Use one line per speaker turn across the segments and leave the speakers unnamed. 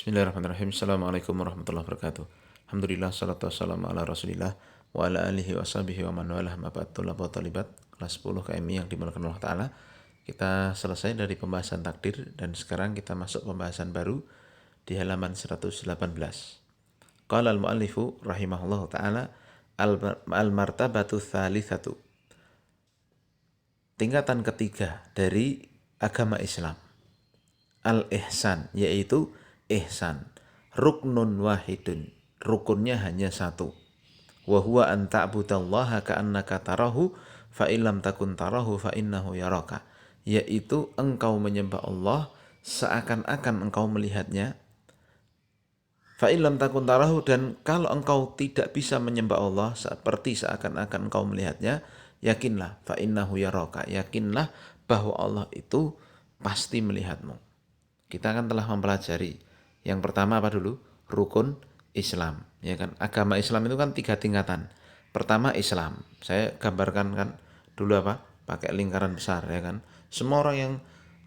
Bismillahirrahmanirrahim. Assalamualaikum warahmatullahi wabarakatuh. Alhamdulillah, salatu wassalamu ala rasulillah wa ala alihi wa sahbihi wa man walah ma'ba'd. Tulaba talibat kelas 10 KMI yang dimuliakan Allah Ta'ala. Kita selesai dari pembahasan takdir dan sekarang kita masuk pembahasan baru di halaman 118. Qala al-muallifu rahimahullahu ta'ala al-martabatu thalithatu. Tingkatan ketiga dari agama Islam. Al-ihsan, yaitu ihsan. Ruknun wahidun, rukunnya hanya satu. Wa huwa an ta'budallaha ka'annaka tarahu fa illam takun tarahu fa innahu yaraka. Yaitu engkau menyembah Allah seakan-akan engkau melihatnya. Fa illam takun tarahu, dan kalau engkau tidak bisa menyembah Allah seperti seakan-akan engkau melihatnya, yakinlah fa innahu yaraka. Yakinlah bahwa Allah itu pasti melihatmu. Kita kan telah mempelajari yang pertama apa dulu? Rukun Islam, ya kan? Agama Islam itu kan 3 tingkatan. Pertama Islam. Saya gambarkan kan dulu apa? Pakai lingkaran besar, ya kan? Semua orang yang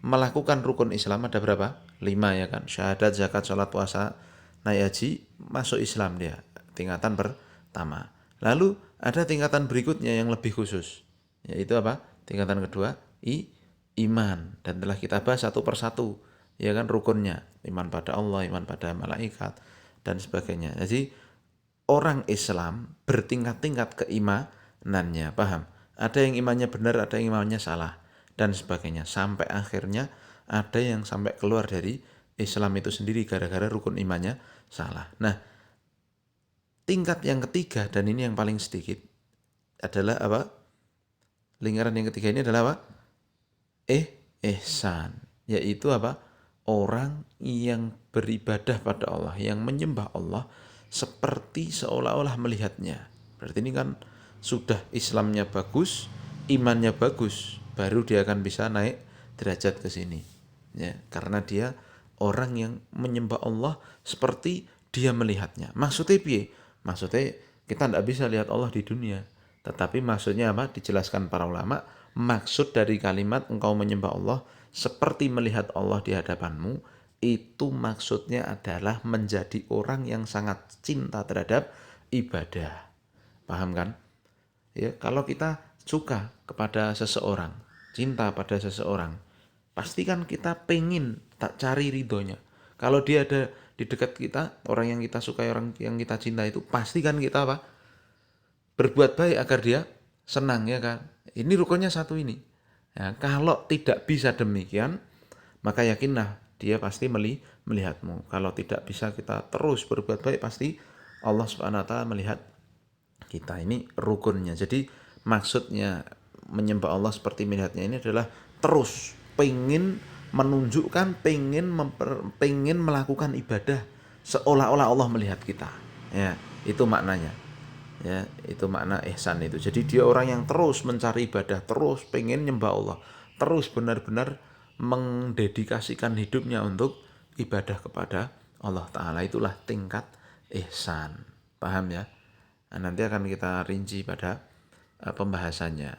melakukan rukun Islam ada berapa? 5, ya kan? Syahadat, zakat, sholat, puasa, naik haji, masuk Islam dia. Tingkatan pertama. Lalu ada tingkatan berikutnya yang lebih khusus. Yaitu apa? Tingkatan kedua, iman. Dan telah kita bahas satu persatu, ya kan, rukunnya. Iman pada Allah, iman pada malaikat, dan sebagainya. Jadi orang Islam bertingkat-tingkat keimanannya, paham? Ada yang imannya benar, ada yang imannya salah, dan sebagainya. Sampai akhirnya ada yang sampai keluar dari Islam itu sendiri gara-gara rukun imannya salah. Nah, tingkat yang ketiga, dan ini yang paling sedikit, adalah apa? Lingkaran yang ketiga ini adalah apa? Ihsan, yaitu apa? Orang yang beribadah pada Allah, yang menyembah Allah seperti seolah-olah melihatnya. Berarti ini kan sudah Islamnya bagus, imannya bagus, baru dia akan bisa naik derajat ke sini. Ya, karena dia orang yang menyembah Allah seperti dia melihatnya. Maksudnya piye? Maksudnya kita tidak bisa lihat Allah di dunia. Tetapi maksudnya apa? Dijelaskan para ulama, maksud dari kalimat engkau menyembah Allah seperti melihat Allah di hadapanmu, itu maksudnya adalah menjadi orang yang sangat cinta terhadap ibadah. Paham kan? Ya, kalau kita suka kepada seseorang, cinta pada seseorang, pasti kan kita pengen tak cari ridhonya. Kalau dia ada di dekat kita, orang yang kita sukai, orang yang kita cinta itu, pasti kan kita apa? Berbuat baik agar dia senang, ya kan? Ini rukunnya satu ini. Ya, kalau tidak bisa demikian, maka yakinlah dia pasti melihatmu. Kalau tidak bisa kita terus berbuat baik, pasti Allah Subhanahu wa taala melihat kita. Ini rukunnya. Jadi maksudnya menyembah Allah seperti melihatnya ini adalah terus pengen menunjukkan, pengen melakukan ibadah seolah-olah Allah melihat kita. Ya, itu maknanya. Ya, itu makna ihsan itu. Jadi dia orang yang terus mencari ibadah, terus pengen nyembah Allah, terus benar-benar mendedikasikan hidupnya untuk ibadah kepada Allah Ta'ala. Itulah tingkat ihsan. Paham ya? Nah, nanti akan kita rinci pada pembahasannya.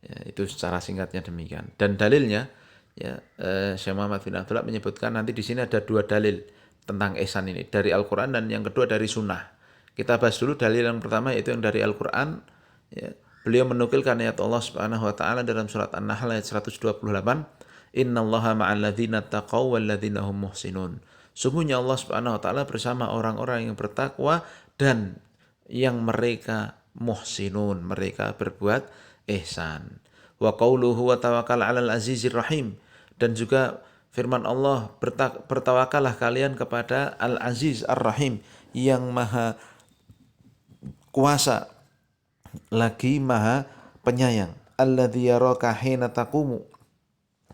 Ya, itu secara singkatnya demikian. Dan dalilnya, ya, Syekh Muhammad bin Abdullah menyebutkan nanti di sini ada 2 dalil tentang ihsan ini, dari Al-Quran dan yang kedua dari Sunnah. Kita bahas dulu dalil yang pertama, yaitu yang dari Al-Quran. Ya, beliau menukilkan ayat Allah Subhanahu wa taala dalam surat An-Nahl ayat 128, innallaha ma'al ladzina taqaw wal ladzina hum muhsinun. Sungguhnya Allah Subhanahu wa taala bersama orang-orang yang bertakwa dan yang mereka muhsinun, mereka berbuat ihsan. Wa qauluhu wa tawakkal 'alal azizir rahim, dan juga firman Allah, bertawakallah kalian kepada Al-Aziz Ar-Rahim, yang maha kuasa lagi maha penyayang. Alladzi yaraka hina taqumu,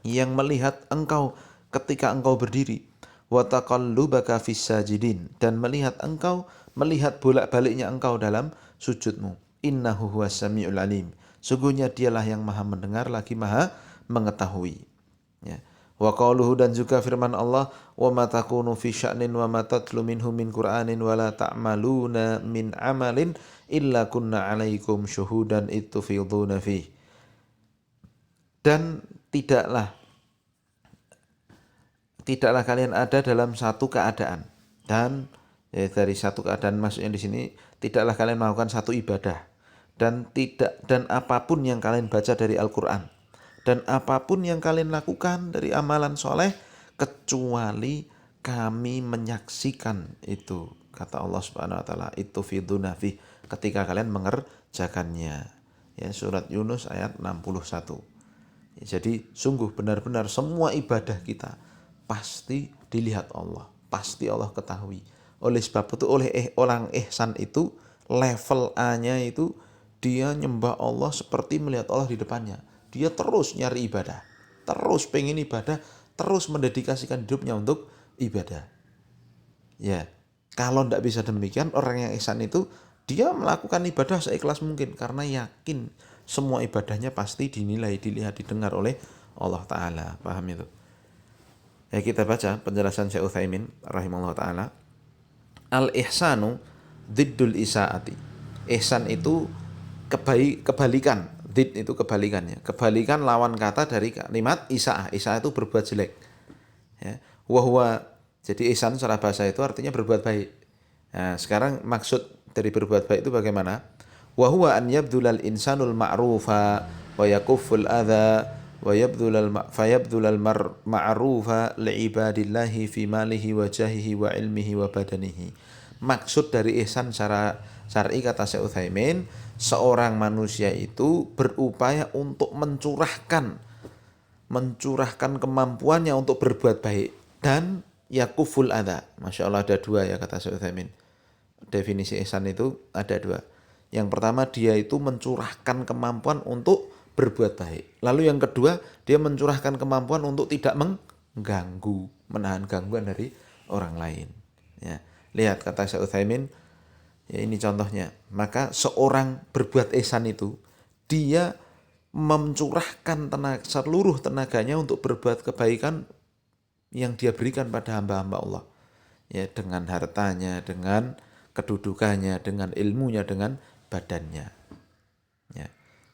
yang melihat engkau ketika engkau berdiri. Wa taqallubaka fis sajidin, dan melihat engkau, melihat bolak-baliknya engkau dalam sujudmu. Innahu huwas samiul alim, sungguhnya dialah yang maha mendengar lagi maha mengetahui. Ya. Wa qauluhu, dan juga firman Allah, wa ma takunu fi sya'nin wa ma tatlu minhu min qur'anin wa la ta'maluna min amalin illa kunna 'alaikum syuhudan ittufiduna fi. Dan tidaklah kalian ada dalam satu keadaan. Dan dari satu keadaan maksudnya di sini, tidaklah kalian melakukan satu ibadah dan apapun yang kalian baca dari Al-Qur'an dan apapun yang kalian lakukan dari amalan soleh kecuali kami menyaksikan itu, kata Allah Subhanahu wa taala, itu fiduna fi, ketika kalian mengerjakannya. Ya, surat Yunus ayat 61. Ya, jadi sungguh benar-benar semua ibadah kita pasti dilihat Allah, pasti Allah ketahui. Oleh sebab itu orang ihsan itu level A-nya itu dia nyembah Allah seperti melihat Allah di depannya. Dia terus nyari ibadah, terus pengen ibadah, terus mendedikasikan hidupnya untuk ibadah. Ya, kalau tidak bisa demikian, orang yang ihsan itu dia melakukan ibadah seikhlas mungkin karena yakin semua ibadahnya pasti dinilai, dilihat, didengar oleh Allah Ta'ala. Paham itu? Ya, kita baca penjelasan Syekh Utsaimin rahimahullah ta'ala. Al-ihsanu diddul isaati. Ihsan itu kebalikan. Did itu kebalikannya. Kebalikan lawan kata dari kalimat isaah. Isaah itu berbuat jelek. Ya. Wahwa, jadi ihsan secara bahasa itu artinya berbuat baik. Nah, sekarang maksud dari berbuat baik itu bagaimana? Wahwa an yabdulal insanul ma'rufa wa yakufful adha wa fayabdulal ma'rufa li'ibadillahi fi malihi wa jahihi wa ilmihi wa badanihi. Maksud dari ihsan secara syar'i, kata Syekh Utsaimin, seorang manusia itu berupaya untuk mencurahkan kemampuannya untuk berbuat baik dan yakuful adha. Masya Allah, ada dua ya, kata Syekh Utsaimin. Definisi ihsan itu ada dua. Yang pertama, dia itu mencurahkan kemampuan untuk berbuat baik. Lalu yang kedua, dia mencurahkan kemampuan untuk tidak mengganggu, menahan gangguan dari orang lain. Ya. Lihat kata Syekh Utsaimin, ya ini contohnya. Maka seorang berbuat ihsan itu, dia mencurahkan seluruh tenaganya untuk berbuat kebaikan yang dia berikan pada hamba-hamba Allah. Ya, dengan hartanya, dengan kedudukannya, dengan ilmunya, dengan badannya. Ya.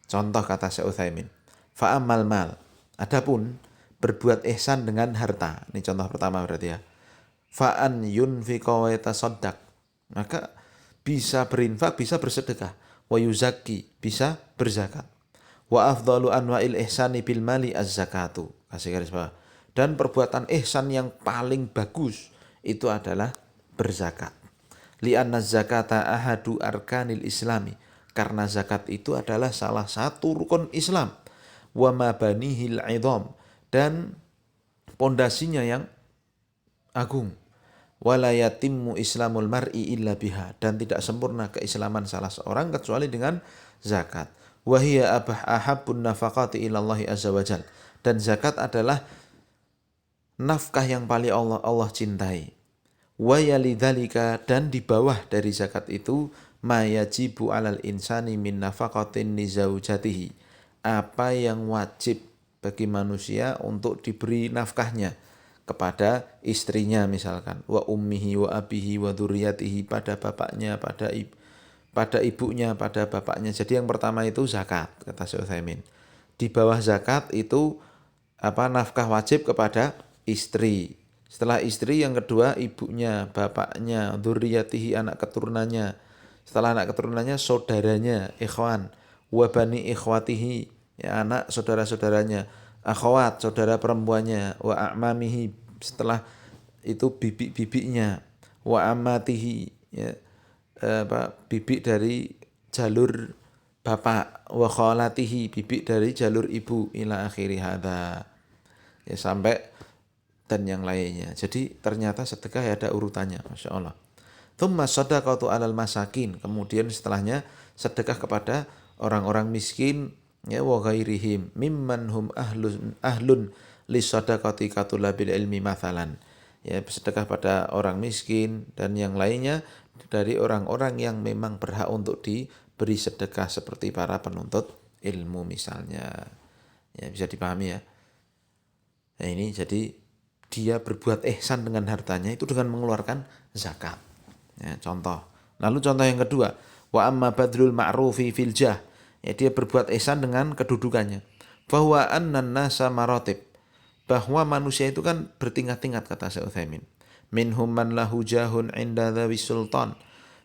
Contoh kata Syekh Utsaimin, fa'amal mal. Adapun berbuat ihsan dengan harta. Ini contoh pertama berarti ya. Fa'an yunfiqa wa yatasaddaq. Maka bisa berinfak, bisa bersedekah. Wa yuzakki, bisa berzakat. Wa afdalu anwa'il ihsani bil mali az-zakatu. Kasih garis bawah. Dan perbuatan ihsan yang paling bagus itu adalah berzakat. Li'anna zakata ahadu arkanil islami. Karena zakat itu adalah salah satu rukun Islam. Wa mabanihil idham. Dan pondasinya yang agung. Wala yatimmu islamul mar'i illa biha. Dan tidak sempurna keislaman salah seorang kecuali dengan zakat. Wahiyya ahabbun nafaqati ilallahi azza wajal. Dan zakat adalah nafkah yang paling Allah cintai. Wa yalidzalika, dan di bawah dari zakat itu ma yajibu alal insani min nafaqatin nizaujatihi. Apa yang wajib bagi manusia untuk diberi nafkahnya kepada istrinya misalkan, wa ummihi wa abihi wa dzurriyyatihi, pada bapaknya, pada ibunya, pada bapaknya. Jadi yang pertama itu zakat, kata Syekh Utsaimin. Di bawah zakat itu nafkah wajib kepada istri. Setelah istri yang kedua ibunya, bapaknya, dzurriyyatihi, anak keturunannya. Setelah anak keturunannya saudaranya, ikhwan, wa bani ikhwatihi, ya anak saudara-saudaranya, akhwat, saudara perempuannya, wa a'mamihi, setelah itu bibi-bibinya, wa amatihi, ya bibi dari jalur bapak, wa khalatihi, bibi dari jalur ibu, ila akhiri hadza. Ya sampai dan yang lainnya. Jadi ternyata sedekah ada urutannya, Masya Allah. Tsumma shadaqatu alal masakin, kemudian setelahnya sedekah kepada orang-orang miskin, ya wa ghairihim mimman hum ahlun lisadaqati katulabil ilmi mathalan. Ya, sedekah pada orang miskin dan yang lainnya dari orang-orang yang memang berhak untuk diberi sedekah seperti para penuntut ilmu misalnya. Ya, bisa dipahami ya. Nah, ini jadi dia berbuat ihsan dengan hartanya itu dengan mengeluarkan zakat. Ya, contoh. Lalu contoh yang kedua, wa amma badrul ma'rufi fil jah. Ya, dia berbuat ihsan dengan kedudukannya. Bahwa annan nasa maratib. bahwa manusia itu kan bertingkat-tingkat, kata Syekh Utsaimin. Minhum man lahu jahun inda dhawi sultan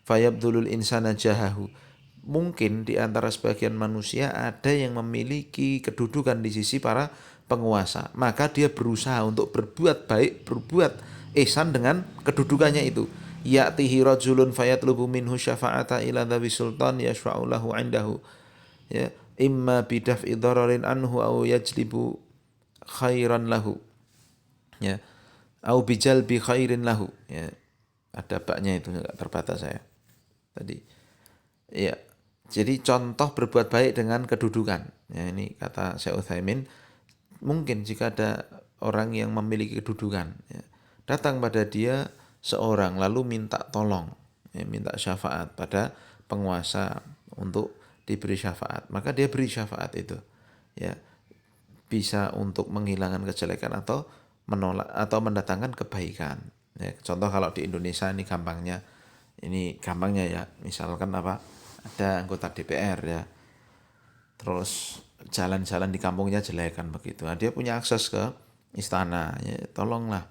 fayabdulul insana jahahu. Mungkin di antara sebagian manusia ada yang memiliki kedudukan di sisi para penguasa, maka dia berusaha untuk berbuat baik, berbuat ihsan dengan kedudukannya itu. Ya'tihi rajulun fayatlubu minhu syafa'ata ila dhawi sultan yashfa'u lahu indahu, ya, imma bidaf'i dhararin anhu au yajlibu khairan lahu, ya, au bijalbi khairin lahu, ya. Ada baknya itu, enggak terbatas saya tadi, ya. Jadi contoh berbuat baik dengan kedudukan, ya, ini kata Syekh Utsaimin, mungkin jika ada orang yang memiliki kedudukan, ya, datang pada dia seorang lalu minta tolong, ya, minta syafaat pada penguasa untuk diberi syafaat, maka dia beri syafaat itu, ya, bisa untuk menghilangkan kejelekan atau menolak atau mendatangkan kebaikan. Ya, contoh kalau di Indonesia ini gampangnya ya, misalkan apa, ada anggota DPR ya, terus jalan-jalan di kampungnya jelek kan begitu. Nah, dia punya akses ke istana, ya, tolonglah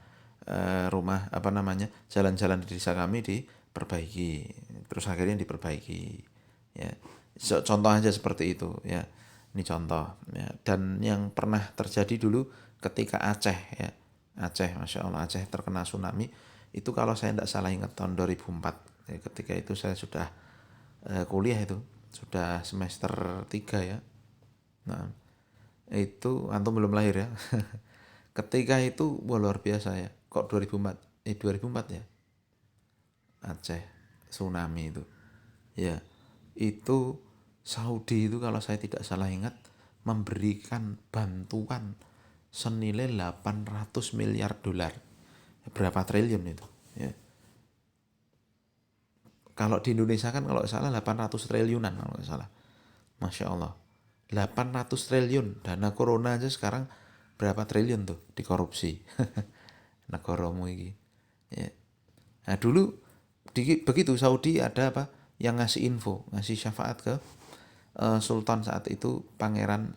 rumah apa namanya, jalan-jalan di desa kami diperbaiki, terus akhirnya diperbaiki, ya. Contoh aja seperti itu, ya. Ini contoh, ya. Dan yang pernah terjadi dulu ketika Aceh, ya, Aceh, Masya Allah, Aceh terkena tsunami itu, kalau saya tidak salah ingat tahun 2004, ya, ketika itu saya sudah kuliah, itu sudah semester 3 ya. Nah, itu antum belum lahir ya. Ketika itu wah, luar biasa ya. Kok 2004 ya, Aceh tsunami itu, ya. Itu Saudi itu kalau saya tidak salah ingat memberikan bantuan senilai 800 miliar dolar. Berapa triliun itu, ya. Kalau di Indonesia kan kalau salah 800 triliunan kalau nggak salah. Masya Allah. 800 triliun. Dana corona aja sekarang berapa triliun tuh dikorupsi. Negaramu ini. Ya. Nah dulu begitu Saudi ada apa yang ngasih info, ngasih syafaat ke Sultan saat itu, Pangeran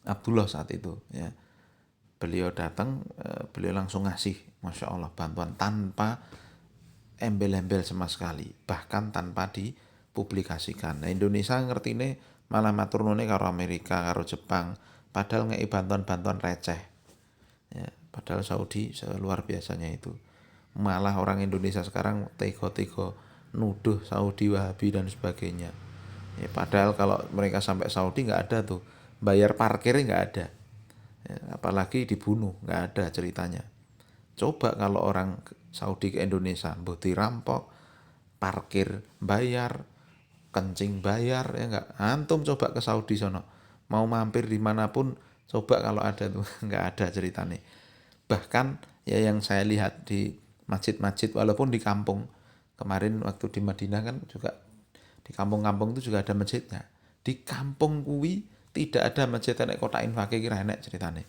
Abdullah saat itu, ya. Beliau datang, beliau langsung ngasih, Masya Allah, bantuan tanpa embel-embel sama sekali, bahkan tanpa dipublikasikan. Nah, Indonesia ngerti ini malah matur nuwune karo Amerika, karo Jepang, padahal ngei bantuan-bantuan receh, ya. Padahal Saudi luar biasanya itu. Malah orang Indonesia sekarang tega-tega nuduh Saudi Wahabi dan sebagainya. Ya, padahal kalau mereka sampai Saudi nggak ada tuh, bayar parkirnya nggak ada, ya, apalagi dibunuh, nggak ada ceritanya. Coba kalau orang Saudi ke Indonesia, mbuh dirampok, parkir bayar, kencing bayar, ya nggak. Antum coba ke Saudi sono, mau mampir dimanapun, coba kalau ada tuh, nggak ada ceritanya. Bahkan ya yang saya lihat di masjid-masjid, walaupun di kampung, kemarin waktu di Madinah kan juga di kampung-kampung itu juga ada masjidnya. Di kampung kuwi tidak ada masjid, nek kota infake kira enek ceritane.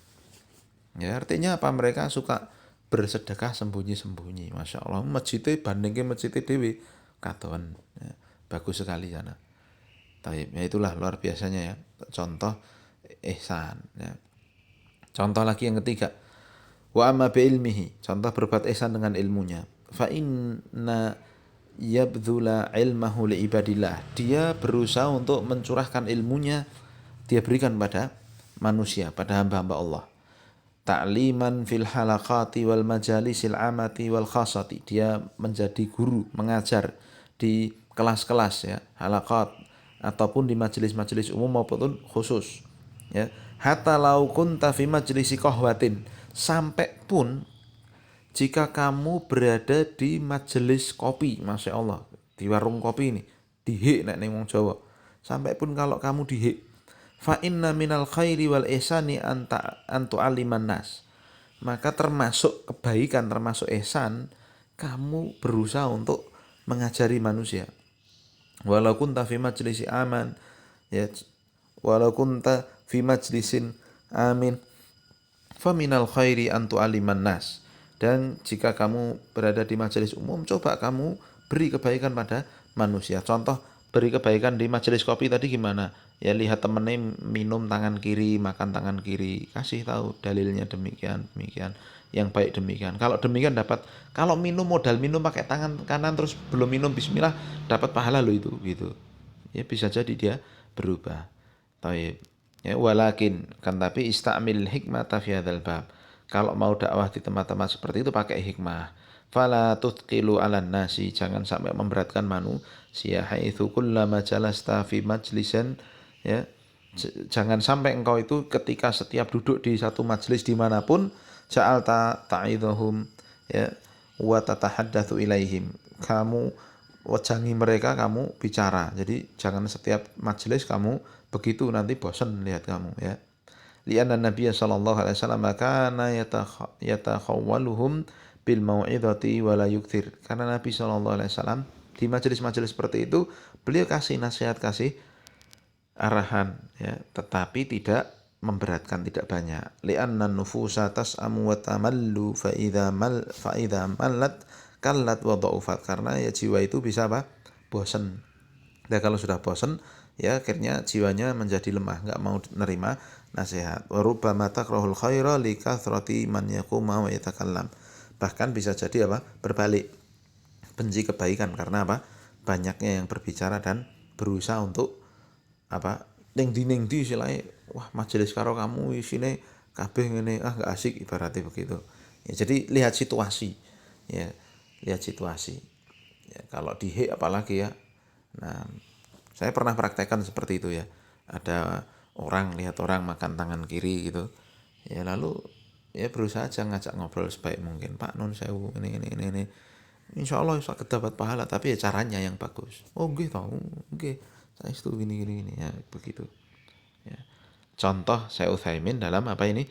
Ya artinya apa, mereka suka bersedekah sembunyi-sembunyi. Masya Allah, masjidnya bandingke masjidnya dewi katon, ya, bagus sekali sana. Taib, ya itulah luar biasanya ya, contoh ihsan, ya. Contoh lagi yang ketiga, wa amma bi ilmihi, contoh berbuat ihsan dengan ilmunya. Fa inna yabdzula ilmahu li ibadillah, dia berusaha untuk mencurahkan ilmunya, dia berikan pada manusia, pada hamba-hamba Allah. Ta'liman fil halaqati wal majalisil amati wal khasati, dia menjadi guru, mengajar di kelas-kelas, ya, halaqat, ataupun di majelis-majelis umum maupun khusus, ya. Hatta lau kunta fi majlisi qahwatin, sampai pun jika kamu berada di majelis kopi, Masya Allah, di warung kopi ini, dihik nek ning wong Jawa, sampai pun kalau kamu dihik, fa inna minal khairi wal ihsani antu aliman nas, maka termasuk kebaikan, termasuk ihsan, kamu berusaha untuk mengajari manusia. Walau kunta fi majlisi aman, ya, walau kunta fi majlisin amin, fa minal khairi antu aliman nas, dan jika kamu berada di majelis umum, coba kamu beri kebaikan pada manusia. Contoh beri kebaikan di majelis kopi tadi gimana? Ya lihat temennya minum tangan kiri, makan tangan kiri, kasih tahu dalilnya demikian, demikian. Yang baik demikian. Kalau demikian dapat, kalau minum modal minum pakai tangan kanan terus belum minum bismillah dapat pahala lo itu gitu. Ya bisa jadi dia berubah. Taib. Ya walakin kan tapi istamil hikmata fi hadzal bab. Kalau mau dakwah di tempat-tempat seperti itu pakai hikmah. Fala tutqilu 'alan nasi, jangan sampai memberatkan manusia. Haitsu kullama jalasta fi majlisin, ya. Jangan sampai engkau itu ketika setiap duduk di satu majelis dimanapun ja'alta ta'idhum, ya, wa tatahaddatsu ilaihim. Kamu wajangi mereka, kamu bicara. Jadi jangan setiap majelis kamu begitu, nanti bosan lihat kamu, ya. Lianna Nabiya sallallahu alaihi wasallam kana yatakhawwaluhum bil mau'izati wa la yukthir. Karena Nabi sallallahu alaihi wasallam di majelis-majelis seperti itu beliau kasih nasihat, kasih arahan, ya, tetapi tidak memberatkan, tidak banyak. Li'anna nufusa tas'amu wa tamallu fa idza mallat kallat wa dha'ufat. Karena ya jiwa itu bisa apa? Bosan. Dan kalau sudah bosan, ya akhirnya jiwanya menjadi lemah, enggak mau menerima nasihat. Wa rubbama takrahul khaira li kathrati man yaquma wa yatakallam. Bahkan bisa jadi apa? Berbalik. Benci kebaikan karena apa? Banyaknya yang berbicara dan berusaha untuk apa? Ning di istilahnya, wah majelis karo kamu isine kabeh ngene, enggak asik ibaratnya begitu. Ya, jadi lihat situasi. Ya, lihat situasi. Ya, kalau di apalagi ya. Nah, saya pernah praktekkan seperti itu ya. Ada orang, lihat orang makan tangan kiri gitu. Ya lalu ya berusaha aja ngajak ngobrol sebaik mungkin. Pak Nun sewu ini. Insya Allah bisa dapat pahala, tapi ya caranya yang bagus. Oh nggih tahu, nggih. Saya itu gini ya begitu. Ya. Contoh saya Utsaimin dalam apa ini?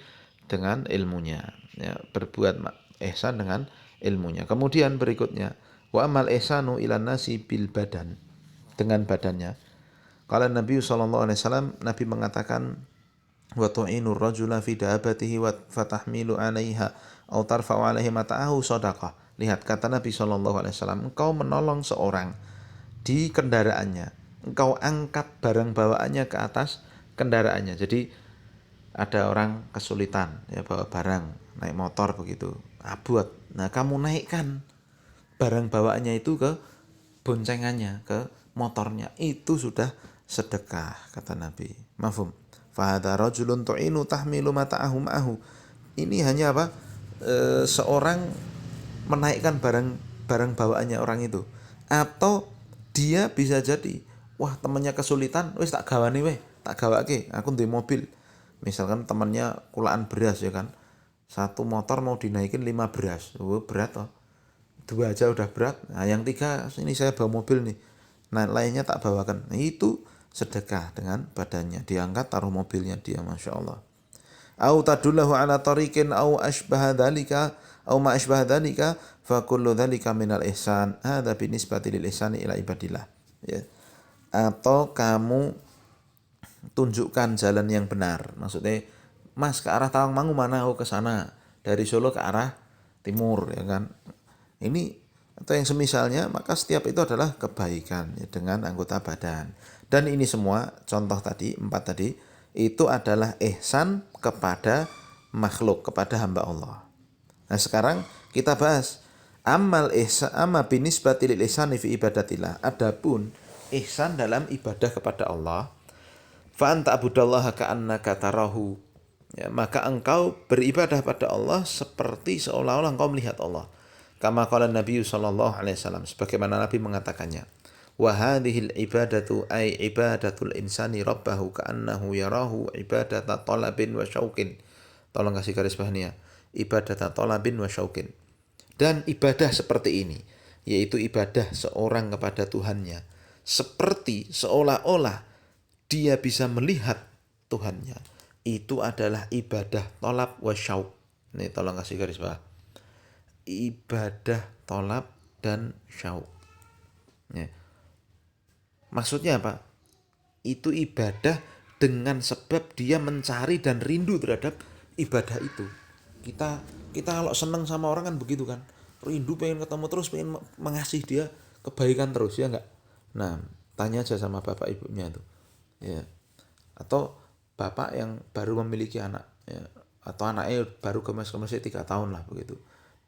Dengan ilmunya. Ya, berbuat ihsan dengan ilmunya. Kemudian berikutnya, wa amal ihsanu ilan nasi bil badan, dengan badannya. Kalau Nabi sallallahu alaihi wasallam, Nabi mengatakan wa tu'inur rajula fi dabatihi wa fatahmilu 'alaiha aw tarfa'u 'alaihi mata'ahu shadaqah. Lihat kata Nabi sallallahu alaihi wasallam, engkau menolong seorang di kendaraannya. Engkau angkat barang bawaannya ke atas kendaraannya. Jadi ada orang kesulitan ya bawa barang, naik motor begitu, abot. Nah, kamu naikkan barang bawaannya itu ke boncengannya, ke motornya. Itu sudah sedekah kata Nabi. Mafhum. Fa hadza rajulun tu'inu tahmilu mata'ahu ma'ahu. Ini hanya apa? Seorang menaikkan barang bawaannya orang itu. Atau dia bisa jadi, wah temannya kesulitan, wis tak gawani weh, tak gawake, aku ndek mobil. Misalkan temannya kulaan beras ya kan. Satu motor mau dinaikin 5 beras. Oh, berat toh. 2 aja udah berat. Nah, yang 3 ini saya bawa mobil nih. Nah, lainnya tak bawakan. Nah, itu sedekah dengan badannya. Diangkat taruh mobilnya dia, Masya Allah. Au tadullahu ala tariqin au ashbaha dhalika au ma ashbaha dhalika fa kullu dhalika minal ihsan. Hadza binisbati lil ihsani ila ibadillah. Ya. Atau kamu tunjukkan jalan yang benar. Maksudnya, Mas ke arah Tawangmangu mana? Oh ke sana. Dari Solo ke arah timur ya kan. Ini atau yang semisalnya, maka setiap itu adalah kebaikan ya, dengan anggota badan. Dan ini semua contoh tadi 4 tadi itu adalah ihsan kepada makhluk, kepada hamba Allah. Nah, sekarang kita bahas amal ihsan, amma binisbati lil ihsani fi ibadatillah. Adapun ihsan dalam ibadah kepada Allah, fa anta abudallaha ka'annaka tarahu. Ya, maka engkau beribadah pada Allah seperti seolah-olah engkau melihat Allah. Kama qala Nabi sallallahu alaihi wasallam, sebagaimana Nabi mengatakannya. Wa hadhil ibadatu ay ibadatul insani rabbahu ka'annahu yarahu ibadata talabin wa syauqin. Tolong kasih garis bahannya. Ibadata talabin wa syauqin. Dan ibadah seperti ini, yaitu ibadah seorang kepada Tuhannya, seperti seolah-olah dia bisa melihat Tuhannya. Itu adalah ibadah tolab wa syauq. Nih tolong kasih garis bawah. Ibadah tolab dan syauq. Ya. Maksudnya apa? Itu ibadah dengan sebab dia mencari dan rindu terhadap ibadah itu. Kita kalau senang sama orang kan begitu kan. Rindu pengen ketemu terus, pengen mengasih dia kebaikan terus ya enggak? Nah, tanya aja sama bapak ibunya tuh, ya. Atau bapak yang baru memiliki anak, ya. Atau anaknya baru kemas-kemasnya 3 tahun lah begitu.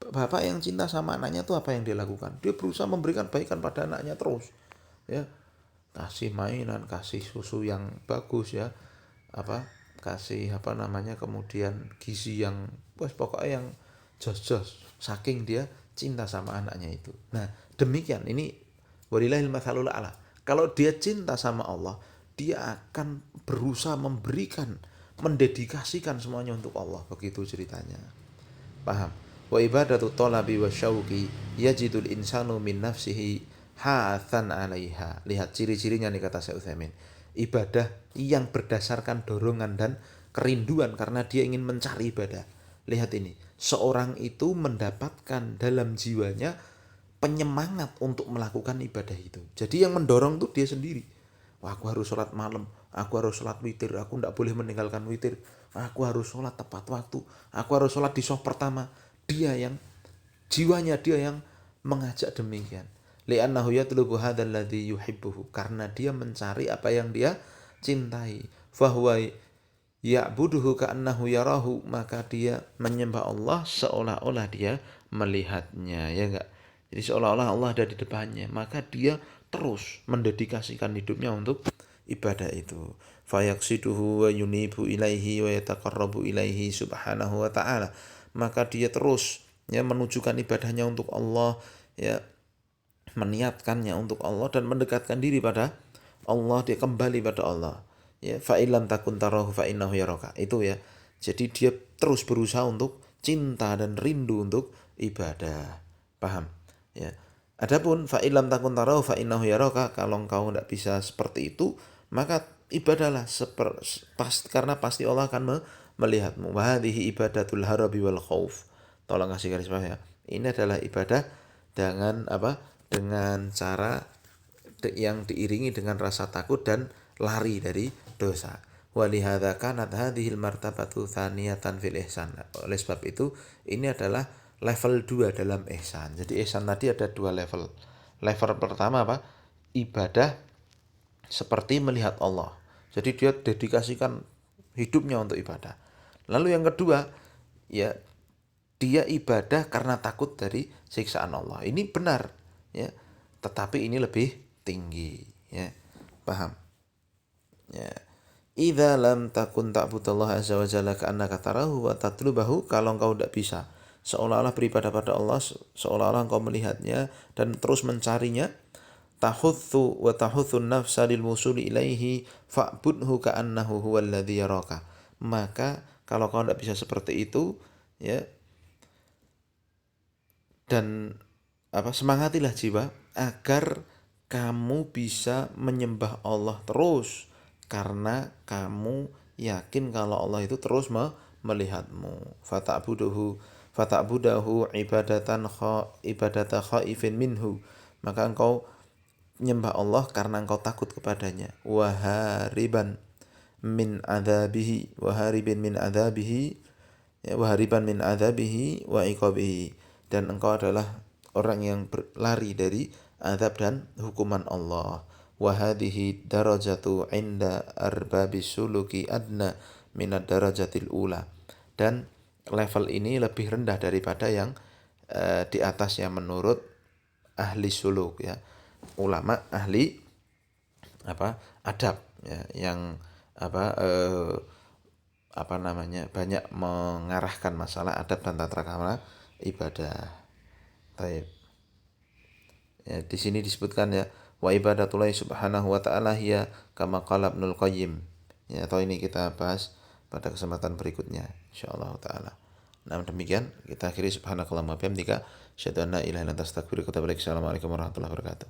Bapak yang cinta sama anaknya tuh apa yang dia lakukan? Dia berusaha memberikan kebaikan pada anaknya terus, ya. Kasih mainan, kasih susu yang bagus, ya, apa, kasih apa namanya, kemudian gizi yang pokoknya yang jos-jos, saking dia cinta sama anaknya itu. Nah, demikian ini walillahil matsalul a'la. Kalau dia cinta sama Allah, dia akan berusaha memberikan, mendedikasikan semuanya untuk Allah, begitu ceritanya. Paham? Wa ibadatu talabi wa syauqi yajidul insanu min nafsihi hathan 'alaiha. Lihat ciri-cirinya nih kata Syekh Utsaimin. Ibadah yang berdasarkan dorongan dan kerinduan karena dia ingin mencari ibadah. Lihat ini, seorang itu mendapatkan dalam jiwanya penyemangat untuk melakukan ibadah itu. Jadi yang mendorong tuh dia sendiri. Wah, aku harus sholat malam, aku harus sholat witir, aku tidak boleh meninggalkan witir, aku harus sholat tepat waktu, aku harus sholat di shaf pertama. Dia yang, jiwanya dia yang mengajak demikian. Li'annahu yatlubu hadzal ladzi yuhibbuhu, karena dia mencari apa yang dia cintai. Fahuwa ya'buduhu ka'annahu yarahu, maka dia menyembah Allah seolah-olah dia melihatnya, ya enggak? Jadi seolah-olah Allah ada di depannya, maka dia terus mendedikasikan hidupnya untuk ibadah itu. Fayaksiduhu wa yunibu ilaihi wa yataqarrabu ilaihi subhanahu wa ta'ala. Maka dia terus, ya, menunjukkan ibadahnya untuk Allah, ya, meniatkannya untuk Allah dan mendekatkan diri pada Allah, dia kembali pada Allah. Ya, fa illam takun tarahu fa innahu yaraka. Itu, ya. Jadi dia terus berusaha untuk cinta dan rindu untuk ibadah. Paham? Ya. Adapun fa illam takun tarahu fa innahu yaraka, kalau engkau tidak bisa seperti itu, maka ibadahlah karena pasti Allah akan melihatmu. Wa hadhihi ibadatul harabi wal khauf. Tolong kasih garis bawah, ya. Ini adalah ibadah dengan apa? Dengan cara yang diiringi dengan rasa takut dan lari dari dosa. Walihadza kanat hadhil martabatu tsaniyatan fil ihsan. Oleh sebab itu, ini adalah level 2 dalam ihsan. Jadi ihsan tadi ada 2 level. Level pertama apa? Ibadah seperti melihat Allah. Jadi dia dedikasikan hidupnya untuk ibadah. Lalu yang kedua, ya, dia ibadah karena takut dari siksaan Allah. Ini benar, ya. Tetapi ini lebih tinggi, ya. Paham? Ya. Idza lam takun ta'budallah azza wa jalla ka'annaka tarahu wa tatlubahu, kalau engkau tidak bisa seolah-olah beribadah pada Allah seolah-olah engkau melihatnya dan terus mencarinya, tahuthu wa tahuthun nafsa lil wusuli ilaihi fa'budhu ka'annahu huwal ladzi yaraka. Maka kalau kau tidak bisa seperti itu, ya, dan apa, semangatilah jiwa agar kamu bisa menyembah Allah terus, karena kamu yakin kalau Allah itu terus melihatmu. Fata'budahu ibadata khaifin minhu, maka engkau menyembah Allah karena engkau takut kepadanya. Wahariban min adzabihi ya, wahariban min adzabihi wa iqabihi, dan engkau adalah orang yang berlari dari azab dan hukuman Allah. Wa hadhihi darajatu inda arbabis suluki adna minad darajatil ula, dan level ini lebih rendah daripada yang di atasnya menurut ahli suluk, ya, ulama ahli apa, adab, ya, yang apa namanya, banyak mengarahkan masalah adab dan tata krama ibadah. Baik. Ya, di sini disebutkan, ya, wa ibadatullahi subhanahu wa ta'ala hiya kama qala Ibnul Qayyim. Ya, atau ini kita bahas pada kesempatan berikutnya insyaallah taala. Nah, demikian kita akhiri. Subhanakallahumma wa bihamdika asyhadu an la ilaha illa anta astaghfiruka wa atubu ilaik. Assalamualaikum warahmatullahi wabarakatuh.